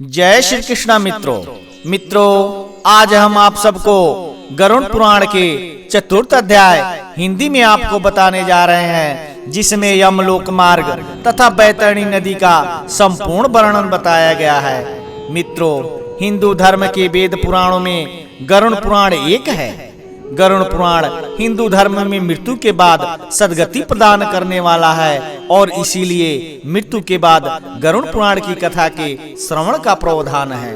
जय श्री कृष्णा मित्रों, आज हम आप सबको गरुड़ पुराण के चतुर्थ अध्याय हिंदी में आपको बताने जा रहे हैं, जिसमें यमलोक मार्ग तथा बैतरणी नदी का संपूर्ण वर्णन बताया गया है। मित्रों, हिंदू धर्म के वेद पुराणों में गरुड़ पुराण एक है। गरुड़ पुराण हिंदू धर्म में मृत्यु के बाद सद्गति प्रदान करने वाला है और इसीलिए मृत्यु के बाद गरुड़ पुराण की कथा के श्रवण का प्रावधान है।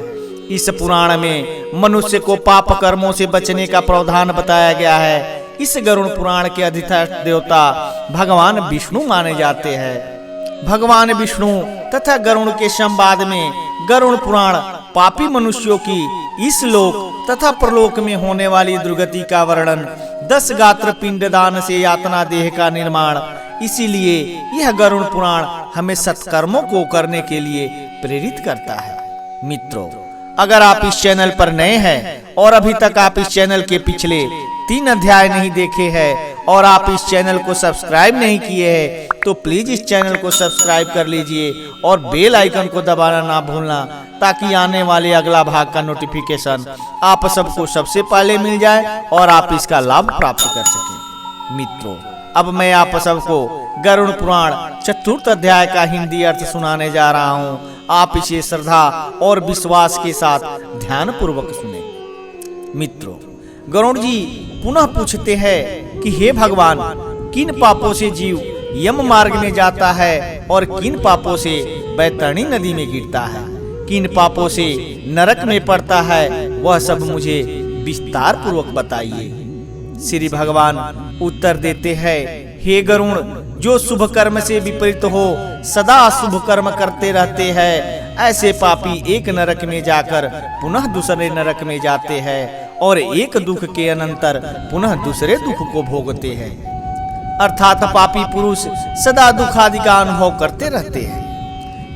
इस पुराण में मनुष्य को पाप कर्मों से बचने का प्रावधान बताया गया है। इस गरुड़ पुराण के अधिष्ठाता देवता भगवान विष्णु माने जाते हैं। भगवान विष्णु तथा गरुड़ के संवाद में गरुड़ पुराण पापी मनुष्यों की इस लोक तथा परलोक में होने वाली दुर्गति का वर्णन, 10 गात्र पिंडदान से यातना देह का निर्माण, इसीलिए यह गरुड़ पुराण हमें सत्कर्मों को करने के लिए प्रेरित करता है। मित्रों, अगर आप इस चैनल पर नए हैं और अभी तक आप इस चैनल के पिछले 3 अध्याय नहीं देखे हैं और आप इस चैनल को सब्सक्राइब नहीं किए हैं, तो प्लीज इस चैनल को सब्सक्राइब कर लीजिए और बेल आइकन को दबाना ना भूलना, ताकि आने वाले अगला भाग का नोटिफिकेशन आप सबको सबसे पहले मिल जाए और आप इसका लाभ प्राप्त कर सकें। मित्रों, अब मैं आप सबको गरुड़ पुराण चतुर्थ अध्याय का हिंदी अर्थ सुनाने जा रहा हूँ। आप इसे श्रद्धा और विश्वास के साथ ध्यान पूर्वक सुने। मित्रों, गरुड़ जी पुनः पूछते हैं कि हे भगवान, किन पापों से जीव यम मार्ग में जाता है और किन पापों से बैतरणी नदी में गिरता है, किन पापों से नरक में पड़ता है, वह सब मुझे विस्तार पूर्वक बताइए। श्री भगवान उत्तर देते हैं, हे गरुड़, जो शुभ कर्म से विपरीत हो सदा शुभ कर्म करते रहते हैं, ऐसे पापी एक नरक में जाकर पुनः दूसरे नरक में जाते हैं और एक दुख के अनंतर पुनः दूसरे दुख को भोगते हैं। अर्थात पापी पुरुष सदा दुख आदि का अनुभव करते रहते हैं।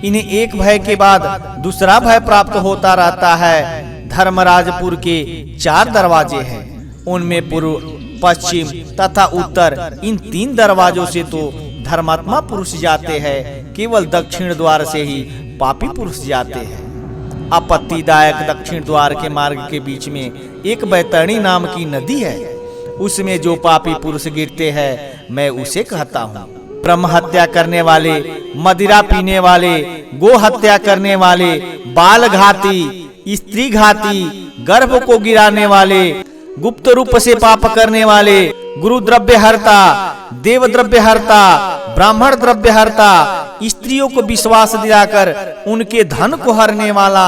इन्हें एक भय के बाद दूसरा भय प्राप्त होता रहता है। धर्मराजपुर के 4 दरवाजे हैं, उनमें पूर्व, पश्चिम तथा उत्तर, इन 3 दरवाजों से तो धर्मात्मा पुरुष जाते हैं, केवल दक्षिण द्वार से ही पापी पुरुष जाते हैं। आपत्तिदायक दक्षिण द्वार के मार्ग के बीच में एक बैतरणी नाम की नदी है। उसमें जो पापी पुरुष गिरते हैं, मैं उसे कहता हूँ। ब्रह्म हत्या करने वाले, मदिरा पीने वाले, गो हत्या करने वाले, बाल घाती, स्त्री घाती, गर्भ को गिराने वाले, गुप्त रूप से पाप करने वाले, गुरु द्रव्य हरता, देव द्रव्य हरता, ब्राह्मण द्रव्य हरता, स्त्रियों को विश्वास दिलाकर उनके धन को हरने वाला,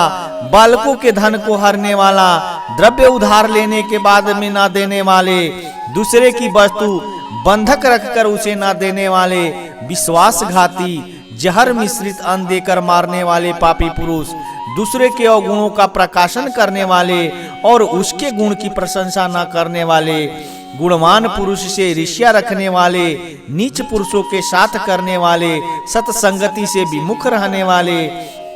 बालकों के धन को हरने वाला, द्रव्य उधार लेने के बाद में ना देने वाले, दूसरे की वस्तु बंधक रखकर उसे ना देने वाले, विश्वासघाती, जहर मिश्रित अन्न देकर मारने वाले पापी पुरुष, दूसरे के अवगुणों का प्रकाशन करने वाले और उसके गुण की प्रशंसा न करने वाले, गुणवान पुरुष से ईर्ष्या रखने वाले, नीच पुरुषों के साथ करने वाले, सत्संगति से विमुख रहने वाले,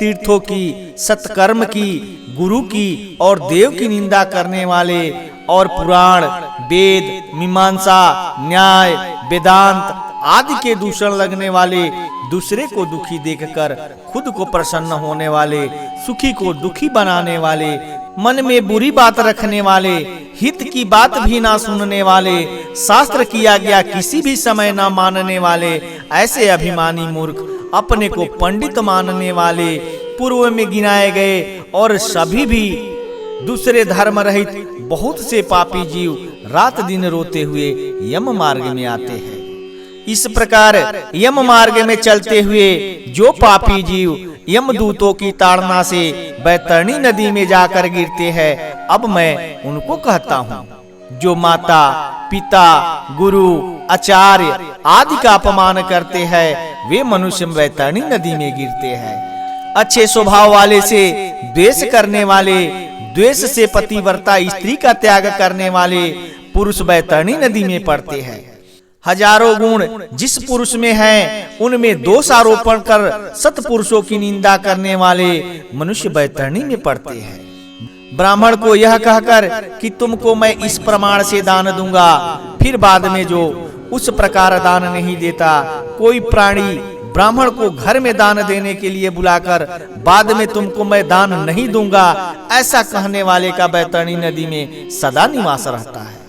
तीर्थों की, सत्कर्म की, गुरु की और देव की निंदा करने वाले और पुराण, वेद, मीमांसा, न्याय, वेदांत आदि के दूषण लगने वाले, दूसरे को दुखी देखकर खुद को प्रसन्न होने वाले, सुखी को दुखी बनाने वाले, मन में बुरी बात रखने वाले, हित की बात भी ना सुनने वाले, शास्त्र किया गया किसी भी समय ना मानने वाले, ऐसे अभिमानी मूर्ख, अपने को पंडित मानने वाले, पूर्व में गिनाए गए और सभी भी दूसरे धर्म रहित बहुत से पापी जीव रात दिन रोते हुए यम मार्ग में आते हैं। इस प्रकार यम मार्ग में चलते हुए जो पापी जीव यमदूतों की ताड़ना से बैतरणी नदी में जाकर गिरते हैं, अब मैं उनको कहता हूँ। जो माता, पिता, गुरु, आचार्य आदि का अपमान करते हैं, वे मनुष्य बैतरणी नदी में गिरते हैं। अच्छे स्वभाव वाले से द्वेष करने वाले, द्वेष से पतिव्रता स्त्री का त्याग करने वाले पुरुष बैतरणी नदी में पड़ते हैं। हजारों गुण जिस पुरुष में हैं, उनमें दोष आरोपण कर सत्पुरुषों की निंदा करने वाले मनुष्य बैतरणी में पड़ते हैं। ब्राह्मण को यह कहकर कि तुमको मैं इस प्रमाण से दान दूंगा, फिर बाद में जो उस प्रकार दान नहीं देता, कोई प्राणी ब्राह्मण को घर में दान देने के लिए बुलाकर बाद में तुमको मैं दान नहीं दूंगा, ऐसा कहने वाले का बैतरणी नदी में सदा निवास रहता है।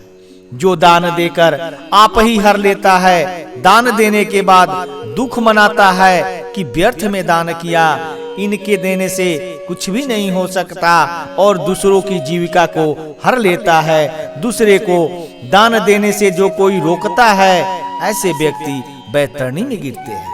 जो दान देकर आप ही हर लेता है, दान देने के बाद दुख मनाता है कि व्यर्थ में दान किया, इनके देने से कुछ भी नहीं हो सकता, और दूसरों की जीविका को हर लेता है। दूसरे को दान देने से जो कोई रोकता है, ऐसे व्यक्ति बैतरणी में गिरते हैं।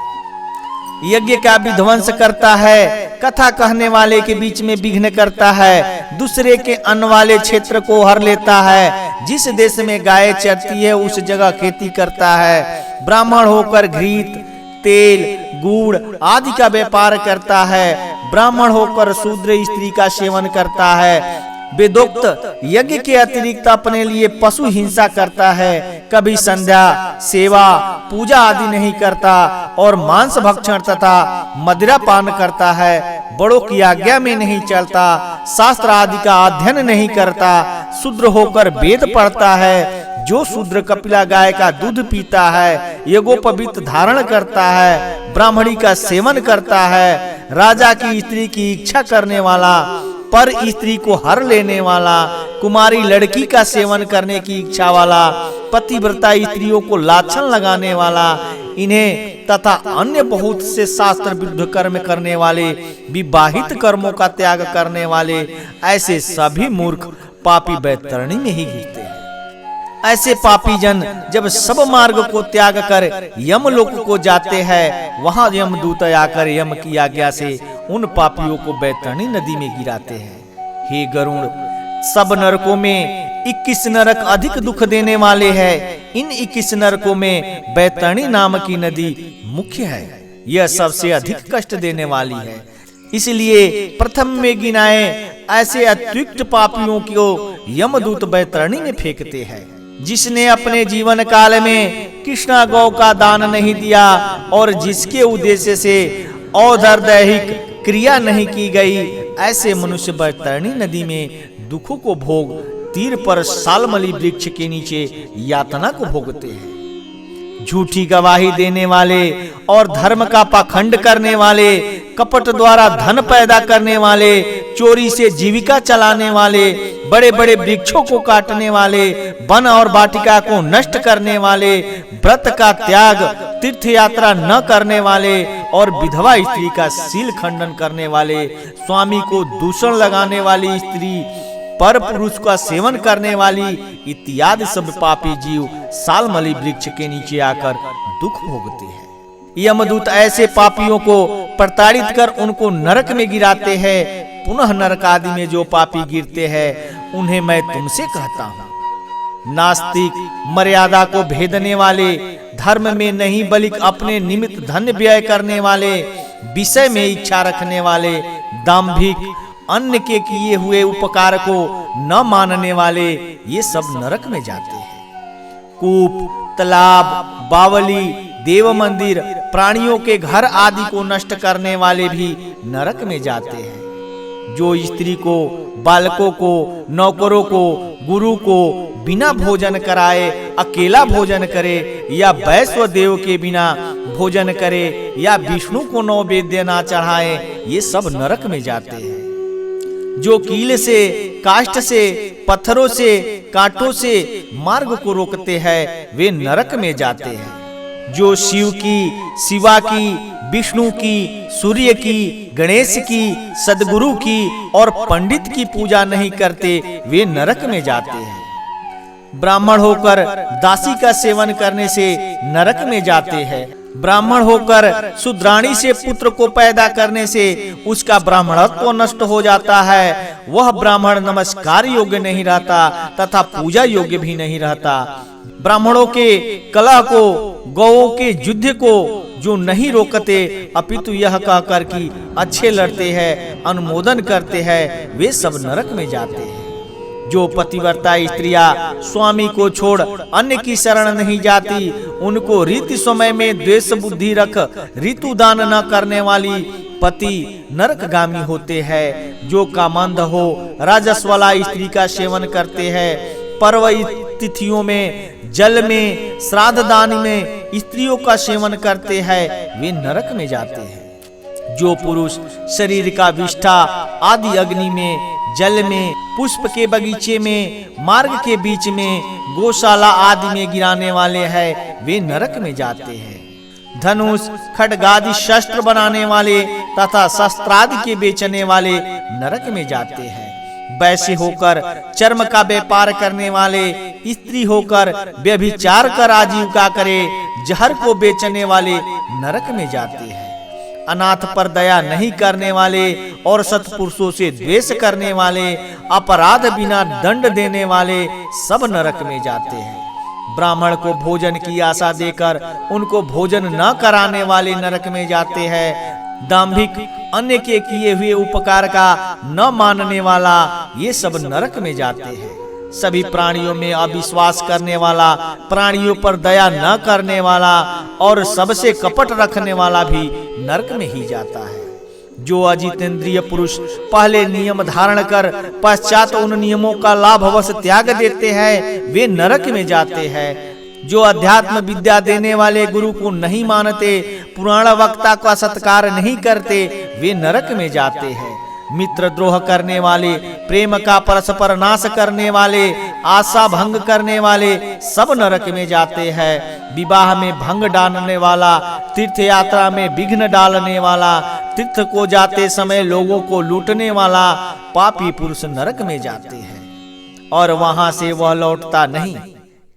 यज्ञ का विध्वंस करता है, कथा कहने वाले के बीच में विघ्न करता है, दूसरे के अन्न वाले क्षेत्र को हर लेता है। जिस देश में गाय चरती है उस जगह खेती करता है। ब्राह्मण होकर घृत, तेल, गुड़ आदि का व्यापार करता है। ब्राह्मण होकर शूद्र स्त्री का सेवन करता है। वेदोक्त यज्ञ के अतिरिक्त अपने लिए पशु हिंसा करता है। कभी संध्या, सेवा, पूजा आदि नहीं करता और मांस भक्षण तथा मदिरा पान करता है। बड़ों की आज्ञा में नहीं चलता, शास्त्र आदि का अध्ययन नहीं करता। शूद्र होकर वेद पढ़ता है। जो शूद्र कपिला गाय का दूध पीता है, यज्ञोपवीत धारण करता है, ब्राह्मणी का सेवन करता है, राजा की स्त्री की इच्छा करने वाला, पर स्त्री को हर लेने वाला, कुमारी लड़की का सेवन करने की इच्छा वाला, पतिव्रता स्त्रियों को लाछन लगाने वाला, इन्हें तथा अन्य बहुत से शास्त्र विरुद्ध कर्म करने वाले, विवाहित कर्मों का त्याग करने वाले, ऐसे सभी मूर्ख पापी बैतरणी में ही गिरते हैं। ऐसे पापी जन जब सब मार्ग को त्याग कर यमलोक को जाते हैं, वहां यमदूत आकर यम की आज्ञा से उन पापियों को बैतरणी नदी में गिराते हैं। हे गरुड़, सब नरकों में 21 नरक अधिक दुख देने वाले हैं। इन 21 नरकों में बैतरणी नाम की नदी मुख्य है। यह सबसे अधिक कष्ट देने वाली है। इसलिए प्रथम में गिनाए ऐसे अतिरिक्त पापियों को यमदूत बैतरणी में फेंकते हैं। जिसने अपने जीवन काल में कृष्णा गौ का दान नहीं दिया और जिसके उद्देश्य से औदर दैहिक क्रिया नहीं की गई, ऐसे मनुष्य बैतरणी नदी में दुखों को भोग तीर पर सालमली वृक्ष के नीचे यातना को भोगते हैं। झूठी गवाही देने वाले और धर्म का पाखंड करने वाले, कपट द्वारा धन पैदा करने वाले, चोरी से जीविका चलाने वाले, बड़े बड़े वृक्षों को काटने वाले, वन और वाटिका को नष्ट करने वाले, व्रत का त्याग, तीर्थ यात्रा न करने वाले और विधवा स्त्री का शील खंडन करने वाले, स्वामी को दूषण लगाने वाली स्त्री, पर पुरुष का सेवन करने वाली इत्यादि सब पापी जीव सालमली वृक्ष के नीचे आकर दुख भोगते हैं। यमदूत ऐसे पापियों को प्रताड़ित कर उनको नरक में गिराते हैं। पुनः नरक आदि में जो पापी गिरते हैं, उन्हें मैं तुमसे कहता हूँ। नास्तिक, मर्यादा को भेदने वाले, धर्म में नहीं बल्कि अपने निमित्त धन व्यय करने वाले, विषय में इच्छा रखने वाले, दाम्भिक, अन्य के किए हुए उपकार को न मानने वाले, ये सब नरक में जाते हैं। कूप, तालाब, बावली, देव मंदिर, प्राणियों के घर आदि को नष्ट करने वाले भी नरक में जाते हैं। जो स्त्री को, बालकों को, नौकरों को, गुरु को बिना भोजन कराए अकेला भोजन करे, या वैश्व देव के बिना भोजन करे, या विष्णु को नैवेद्य न चढ़ाए, ये सब नरक में जाते हैं। जो कील से, काष्ठ से, पत्थरों से, कांटों से मार्ग को रोकते हैं, वे नरक में जाते हैं। जो शिव की, शिवा की, विष्णु की, सूर्य की, गणेश की, सदगुरु की और पंडित की पूजा नहीं करते, वे नरक में जाते हैं। ब्राह्मण होकर दासी का सेवन करने से नरक में जाते हैं। ब्राह्मण होकर शूद्राणी से पुत्र को पैदा करने से उसका ब्राह्मणत्व नष्ट हो जाता है। वह ब्राह्मण नमस्कार योग्य नहीं रहता तथा पूजा योग्य भी नहीं रहता। ब्राह्मणों के कलह को, गौओं के युद्ध को जो नहीं रोकते, अपितु यह कहकर कि अच्छे लड़ते हैं, अनुमोदन करते हैं, वे सब नरक में जाते हैं। जो पतिव्रता स्त्रियां स्वामी को छोड़ अन्य की शरण नहीं जाती, उनको रीति समय में द्वेष बुद्धि रख ऋतु दान न करने वाली पति नरकगामी होते हैं। जो कामंद हो, राजस वाला स्त्री का सेवन करते हैं, तिथियों में, जल में, श्राद्ध दान में स्त्रियों का सेवन करते हैं वे नरक में जाते हैं। जो पुरुष शरीर का विष्ठा आदि अग्नि में, जल में, पुष्प के बगीचे में, मार्ग के बीच में, गौशाला आदि में गिराने वाले हैं वे नरक में जाते हैं। धनुष, खड्गादि शस्त्र बनाने वाले तथा शस्त्रादि के बेचने वाले नरक में जाते हैं। वैश्य होकर चर्म का व्यापार करने वाले, स्त्री होकर व्यभिचार कर आजीविका करे, जहर को बेचने वाले नरक में जाते हैं। अनाथ पर दया नहीं करने वाले और सत्पुरुषों से द्वेष करने वाले, अपराध बिना दंड देने वाले सब नरक में जाते हैं। ब्राह्मण को भोजन की आशा देकर उनको भोजन न कराने वाले नरक में जाते हैं। दाम्भिक, अन्य के किए हुए उपकार का न मानने वाला, ये सब नरक में जाते हैं। सभी प्राणियों में अविश्वास करने वाला, प्राणियों पर दया न करने वाला और सबसे कपट रखने वाला भी नरक में ही जाता है। जो अजितेंद्रिय पुरुष पहले नियम धारण कर पश्चात उन नियमों का लाभ अवश्य त्याग देते हैं वे नरक में जाते हैं। जो अध्यात्म विद्या देने वाले गुरु को नहीं मानते, पुराण वक्ता का सत्कार नहीं करते, वे नरक में जाते हैं। मित्र द्रोह करने वाले, प्रेम का परस्पर नाश करने वाले, आशा भंग करने वाले सब नरक में जाते हैं। विवाह में भंग डालने वाला, तीर्थ यात्रा में विघ्न डालने वाला, तीर्थ को जाते समय लोगों को लूटने वाला पापी पुरुष नरक में जाते हैं और वहां से वह लौटता नहीं।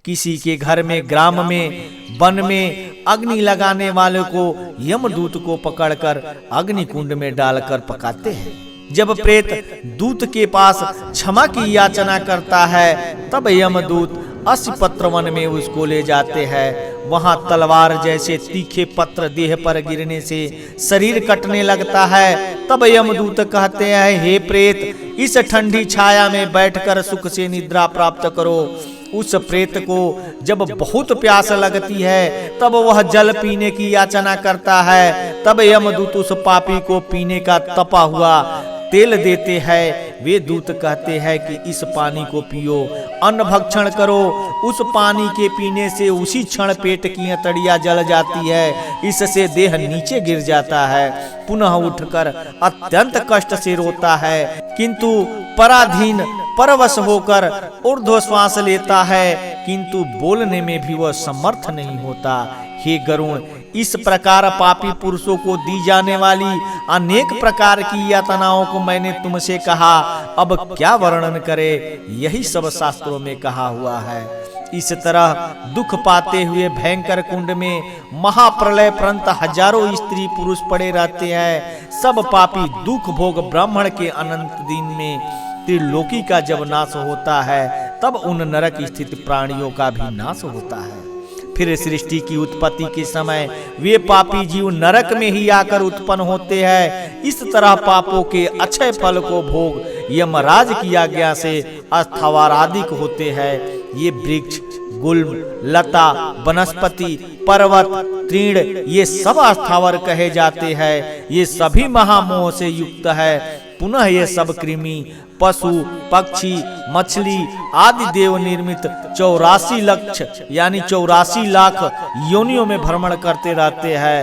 किसी के घर में, ग्राम में, वन में अग्नि लगाने वाले को यमदूत को पकड़कर अग्नि कुंड में डालकर पकाते हैं। जब प्रेत दूत के पास क्षमा की याचना करता है तब यमदूत 80 पत्र वन में उसको ले जाते हैं। वहां तलवार जैसे तीखे पत्र देह पर गिरने से शरीर कटने लगता है। तब यमदूत कहते हैं, हे प्रेत, इस ठंडी छाया में बैठकर सुख से निद्रा प्राप्त करो। उस प्रेत को जब बहुत प्यास लगती है तब वह जल पीने की याचना करता है। तब यमदूत उस पापी को पीने का तपा हुआ तेल देते हैं। वे दूत कहते हैं कि इस पानी को पियो, अन्न भक्षण करो। उस पानी के पीने से उसी क्षण पेट की अंतड़ियां जल जाती है, इससे देह नीचे गिर जाता है। पुनः उठकर अत्यंत कष्ट से रोता है, किंतु पराधीन परवश होकर ऊर्ध्व श्वास लेता है, किंतु बोलने में भी वह समर्थ नहीं होता। हे गरुण, इस प्रकार पापी पुरुषों को दी जाने वाली अनेक प्रकार की यातनाओं को मैंने तुमसे कहा, अब क्या वर्णन करे, यही सब शास्त्रों में कहा हुआ है। इस तरह दुख पाते हुए भयंकर कुंड में महाप्रलय पर्यंत हजारों स्त्री पुरुष पड़े रहते हैं। सब पापी दुख भोग ब्राह्मण के अनंत दिन में त्रिलोकी का जब नाश होता है तब उन नरक स्थित प्राणियों का भी नाश होता है। फिर सृष्टि की उत्पत्ति के समय वे पापी जीव नरक में ही आकर उत्पन्न होते हैं। इस तरह पापों के अक्षय फल को भोग यमराज की आज्ञा से अस्थावर आदि होते हैं। ये वृक्ष, गुल्म, लता, वनस्पति, पर्वत, तृण ये सब अस्थावर कहे जाते हैं। ये सभी महामोह से युक्त है। पुनः ये सब कृमि, पशु, पक्षी, मछली आदि देव निर्मित 84 लक्ष यानी 84 लाख योनियों में भ्रमण करते रहते हैं।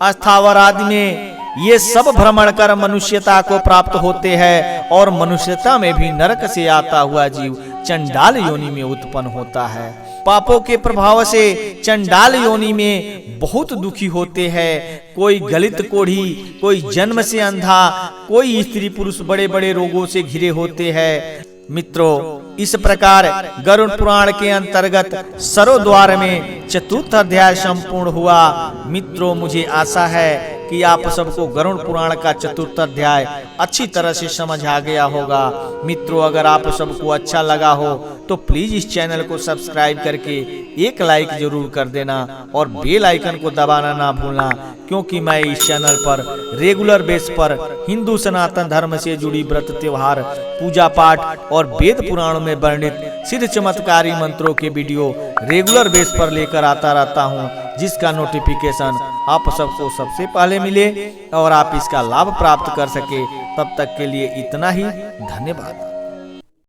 अस्थावर आदि में ये सब भ्रमण कर मनुष्यता को प्राप्त होते हैं और मनुष्यता में भी नरक से आता हुआ जीव चंडाल योनि में उत्पन्न होता है। पापों के प्रभाव से चंडाल योनि में बहुत दुखी होते हैं। कोई गलित कोढ़ी, कोई जन्म से अंधा, कोई स्त्री पुरुष बड़े बड़े रोगों से घिरे होते हैं। मित्रों, इस प्रकार गरुड़ पुराण के अंतर्गत सरोद्वार में चतुर्थ अध्याय संपूर्ण हुआ। मित्रों, मुझे आशा है कि आप सबको गरुड़ पुराण का चतुर्थ अध्याय अच्छी तरह से समझ आ गया होगा। मित्रों, अगर आप सबको अच्छा लगा हो तो प्लीज इस चैनल को सब्सक्राइब करके एक लाइक जरूर कर देना और बेल आइकन को दबाना ना भूलना, क्योंकि मैं इस चैनल पर रेगुलर बेस पर हिंदू सनातन धर्म से जुड़ी व्रत त्योहार, पूजा पाठ और वेद पुराणों में वर्णित सिद्ध चमत्कारी मंत्रों के वीडियो रेगुलर बेस पर लेकर आता रहता हूँ, जिसका नोटिफिकेशन आप सबको सबसे पहले मिले और आप इसका लाभ प्राप्त कर सके। तब तक के लिए इतना ही, धन्यवाद।